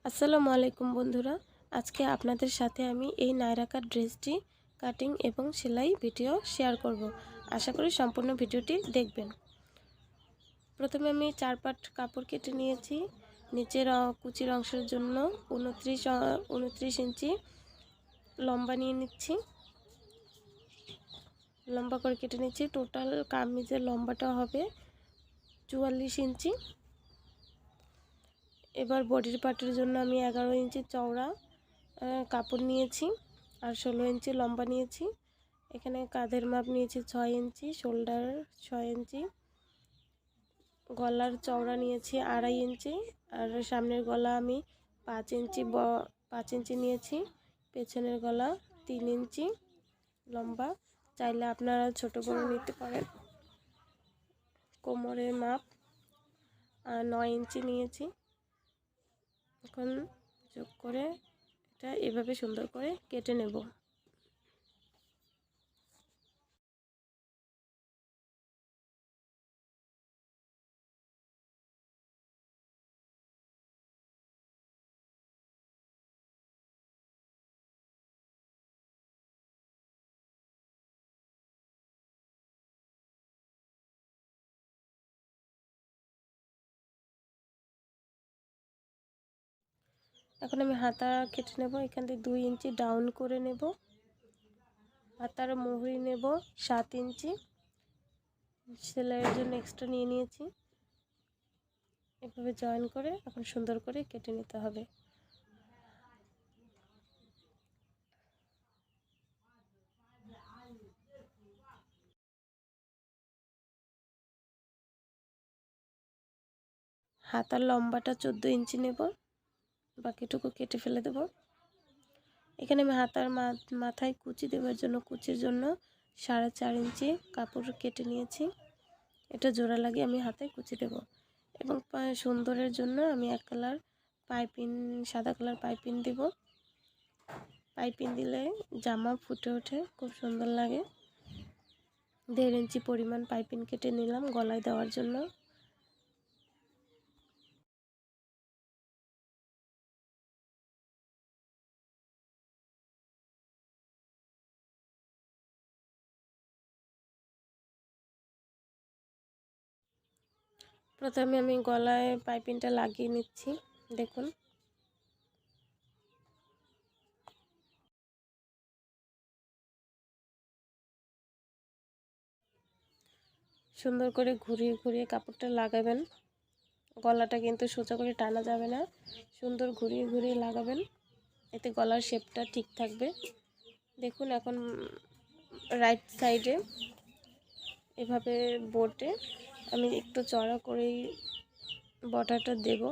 আসসালামু আলাইকুম বন্ধুরা, আজকে আপনাদের সাথে আমি এই নায়রা কাট ড্রেসটি কাটিং এবং সেলাই ভিডিও শেয়ার করব। আশা করি সম্পূর্ণ ভিডিওটি দেখবেন। প্রথমে আমি 4 পাট কাপড় কেটে নিয়েছি। নিচের কুচির অংশের জন্য 29 ইঞ্চি লম্বা নিয়ে নিচ্ছি। লম্বা করে কেটে নিচ্ছি। টোটাল কামিজের লম্বাটা হবে 44 ইঞ্চি। এবার বডির পার্টের জন্য আমি 11 ইঞ্চি চওড়া কাপড় নিয়েছি আর 16 ইঞ্চি লম্বা নিয়েছি। এখানে কাঁধের মাপ নিয়েছি 6 ইঞ্চি, শোল্ডার 6 ইঞ্চি, গলার চওড়া নিয়েছি 2.5 ইঞ্চি আর সামনের গলা আমি 5 ইঞ্চি নিয়েছি। পেছনের গলা 3 ইঞ্চি লম্বা, চাইলে আপনারা ছোট বড় নিতে পারেন। কোমরের মাপ 9 ইঞ্চি নিয়েছি। এখন যোগ করে এটা এভাবে সুন্দর করে কেটে নেব। এখন আমি হাতা কেটে নেব। এখান থেকে 2 ইঞ্চি ডাউন করে নেব। হাতার মুহুরি নেব 7 ইঞ্চি, সেলাইয়ের জন্য এক্সট্রা নিয়ে নিয়েছি। এভাবে জয়েন করে এখন সুন্দর করে কেটে নিতে হবে। হাতার লম্বাটা 14 ইঞ্চি নেব, বাকিটুকু কেটে ফেলে দেব। এখানে আমি হাতার মাথায় কুচি দেওয়ার জন্য কুচির জন্য 4.5 ইঞ্চি কাপড় কেটে নিয়েছি। এটা জোড়া লাগিয়ে আমি হাতায় কুচি দেব এবং সুন্দরের জন্য আমি এক কালার পাইপিং, সাদা কালার পাইপিং দেব। পাইপিং দিলে জামা ফুটে ওঠে, খুব সুন্দর লাগে। 1.5 ইঞ্চি পরিমাণ পাইপিং কেটে নিলাম গলায় দেওয়ার জন্য। প্রথমে আমি গলায় পাইপিংটা লাগিয়ে নিচ্ছি। দেখুন, সুন্দর করে ঘুরিয়ে ঘুরিয়ে কাপড়টা লাগাবেন। গলাটা কিন্তু সোজা করে টানা যাবে না, সুন্দর ঘুরিয়ে ঘুরিয়ে লাগাবেন, এতে গলার শেপটা ঠিক থাকবে। দেখুন, এখন রাইট সাইডে এভাবে বোটে আমি একটু চড়া করেই বর্ডারটা দেব।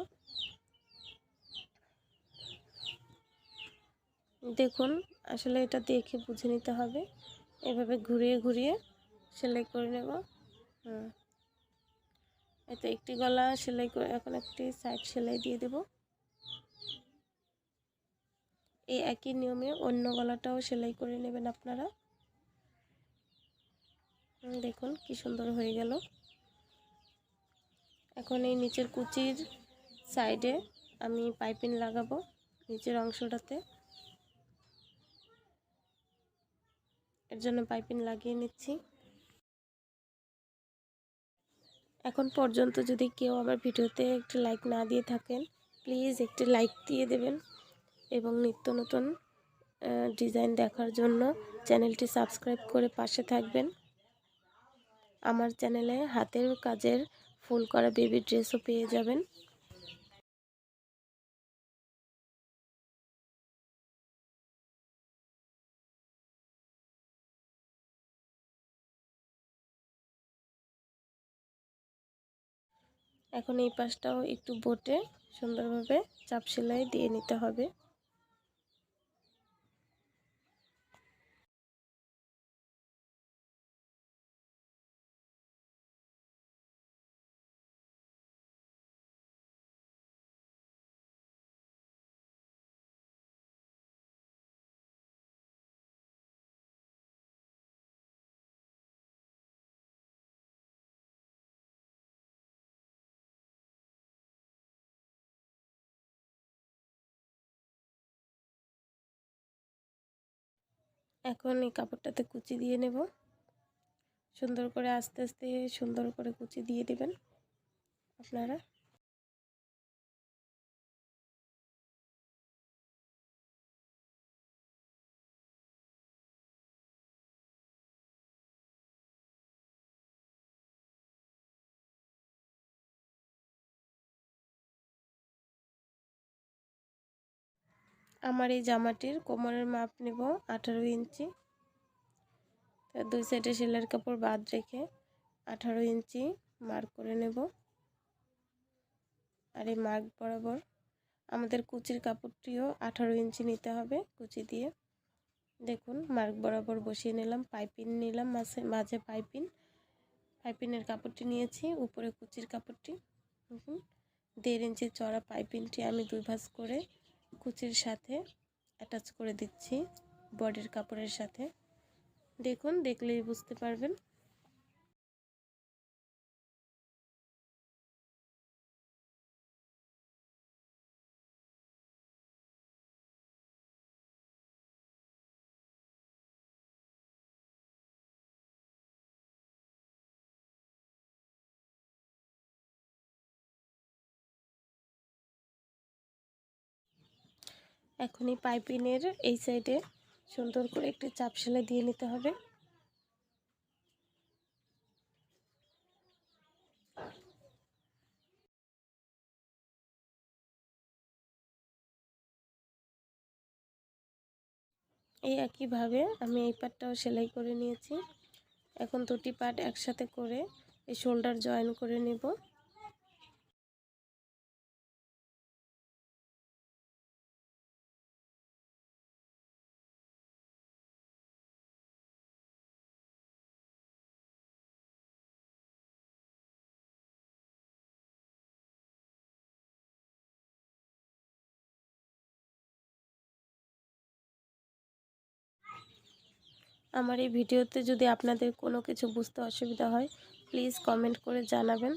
দেখুন, আসলে এটা দেখে বুঝে নিতে হবে। এভাবে ঘুরিয়ে ঘুরিয়ে সেলাই করে নেব। এতে একটি গলা সেলাই করে এখন একটি সাইড সেলাই দিয়ে দেব। এই একই নিয়মে অন্য গলাটাও সেলাই করে নেবেন আপনারা। দেখুন কি সুন্দর হয়ে গেল। এখন এই নিচের কুচির সাইডে আমি পাইপিং লাগাবো নিচের অংশটাতে। এর জন্য পাইপিং লাগিয়ে নিচ্ছি। এখন পর্যন্ত যদি কেউ আমার ভিডিওতে একটি লাইক না দিয়ে থাকেন, প্লিজ একটি লাইক দিয়ে দেবেন এবং নিত্য নতুন ডিজাইন দেখার জন্য চ্যানেলটি সাবস্ক্রাইব করে পাশে থাকবেন। আমার চ্যানেলে হাতের কাজের ফুল করা বেবি ড্রেসও পেয়ে যাবেন। এখন এই পাশটাও একটু বোটে সুন্দরভাবে চাপ সেলাই দিয়ে নিতে হবে। এখন এই কাপড়টাতে কুচি দিয়ে নেব। সুন্দর করে আস্তে আস্তে সুন্দর করে কুচি দিয়ে দেবেন আপনারা। আমার এই জামাটির কোমরের মাপ নেব 18 ইঞ্চি। তার দুই সাইডে সেলাইয়ের কাপড় বাদ রেখে 18 ইঞ্চি মার্ক করে নেব। আর এই মার্ক বরাবর আমাদের কুচির কাপড়টিও 18 ইঞ্চি নিতে হবে কুচি দিয়ে। দেখুন মার্ক বরাবর বসিয়ে নিলাম, পাইপিং নিলাম, মাঝে পাইপিনের কাপড়টি নিয়েছি, উপরে কুচির কাপড়টি। দেখুন 1.5 ইঞ্চি চড়া পাইপিংটি আমি দুই ভাঁজ করে কুচির সাথে অ্যাটাচ করে দিচ্ছি বডির কাপড়ের সাথে। দেখুন, দেখলেই বুঝতে পারবেন। এখন এই পাইপিনের এই সাইডে সুন্দর করে একটি চাপ সেলাই দিয়ে নিতে হবে। এই একইভাবে আমি এই পাটটাও সেলাই করে নিয়েছি। এখন দুটি পাট একসাথে করে এই শোল্ডার জয়েন করে নেব। আমার এই ভিডিওতে যদি আপনাদের কোনো কিছু বুঝতে অসুবিধা হয় প্লিজ কমেন্ট করে জানাবেন।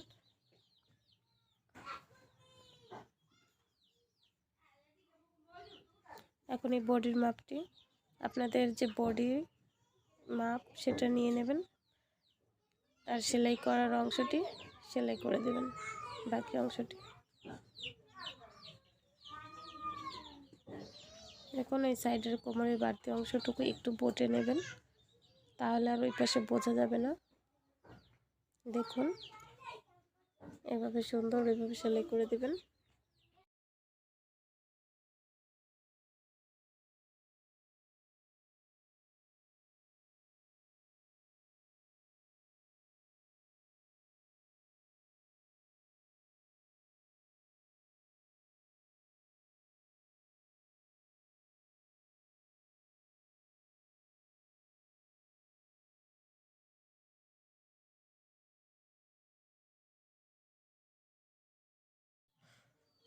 এখন এই বডির মাপটি আপনাদের যে বডির মাপ সেটা নিয়ে নেবেন, আর সেলাই করার অংশটি সেলাই করে দেবেন বাকি অংশটি। এখন এই সাইডের কোমরের বাড়তি অংশটুকু একটু বটে নেবেন, তাহলে আর ওই পাশে বোঝা যাবে না। দেখুন এভাবে সুন্দর এভাবে সেলাই করে দেবেন।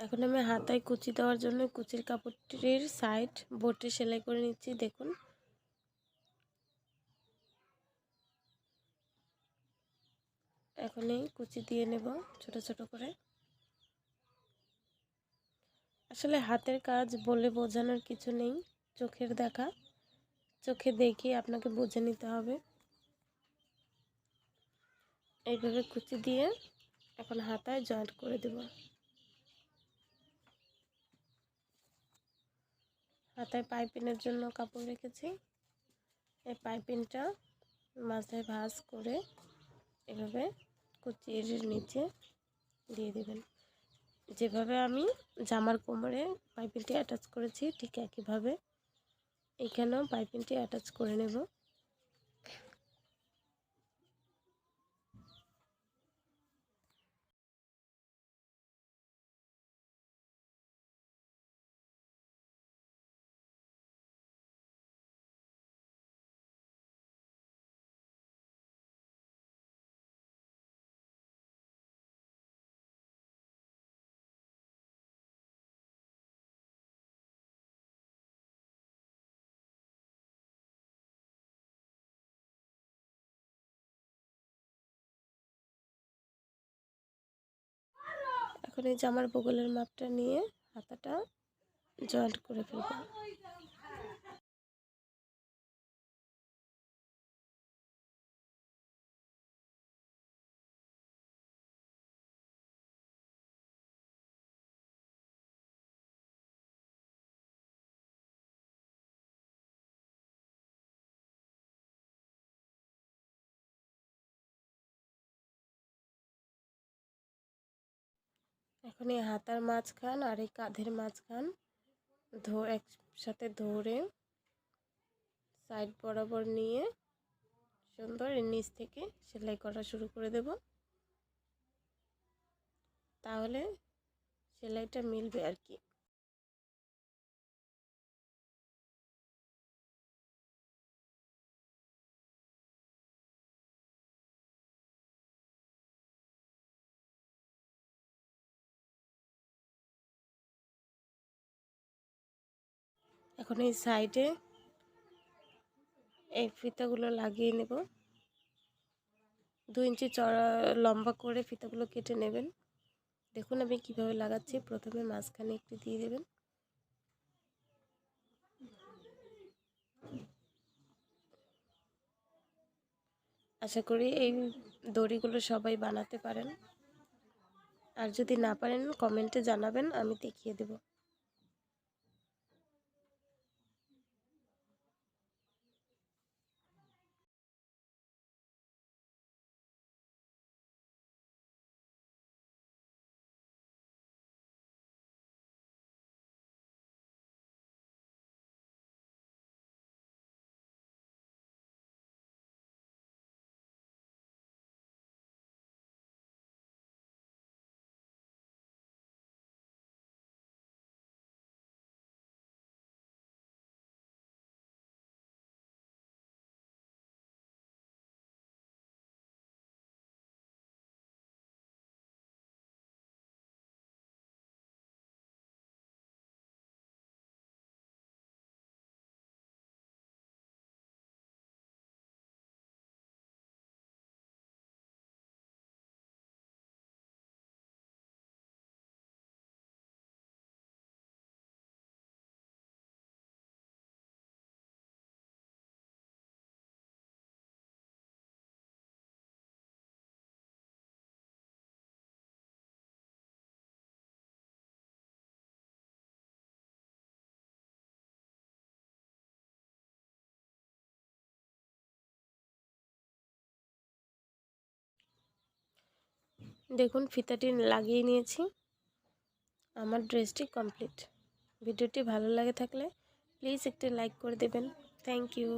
এখন আমি হাতায় কুচি দেওয়ার জন্য কুচির কাপড়টির সাইড বটে সেলাই করে নিচ্ছি। দেখুন এখন এই কুচি দিয়ে নেব ছোট ছোট করে। আসলে হাতের কাজ বলে বোঝানোর কিছু নেই, চোখের দেখা, চোখে দেখে আপনাকে বুঝে নিতে হবে। এইভাবে কুচি দিয়ে এখন হাতায় জয়েন্ট করে দেব। হাতায় পাইপিনের জন্য কাপড় রেখেছি, এই পাইপিংটা মাঝে ভাঁজ করে এভাবে কুচির নিচে দিয়ে দেবেন। যেভাবে আমি জামার কোমরে পাইপিংটি অ্যাটাচ করেছি ঠিক একইভাবে এখানেও পাইপিংটি অ্যাটাচ করে নেব। এখন এই জামার বগলের মাপটা নিয়ে হাতাটা জয়েন্ট করে ফেলব। এখন এই হাতার মাঝখান আর এই কাঁধের মাঝখান একসাথে ধরে সাইড বরাবর নিয়ে সুন্দর এর নিচ থেকে সেলাই করা শুরু করে দেব, তাহলে সেলাইটা মিলবে আর কি। এখন এই সাইডে এই ফিতাগুলো লাগিয়ে নেব। 2 ইঞ্চি চড়া লম্বা করে ফিতাগুলো কেটে নেবেন। দেখুন আমি কিভাবে লাগাচ্ছি। প্রথমে মাঝখানে একটু দিয়ে দেবেন, আশা করি এই দড়িগুলো সবাই বানাতে পারেন, আর যদি না পারেন কমেন্টে জানাবেন, আমি দেখিয়ে দেব। দেখুন ফিতাটি লাগিয়ে নিয়েছি। আমার ড্রেসটি কমপ্লিট। ভিডিওটি ভালো লাগে থাকলে প্লিজ একটি লাইক করে দেবেন। Thank you.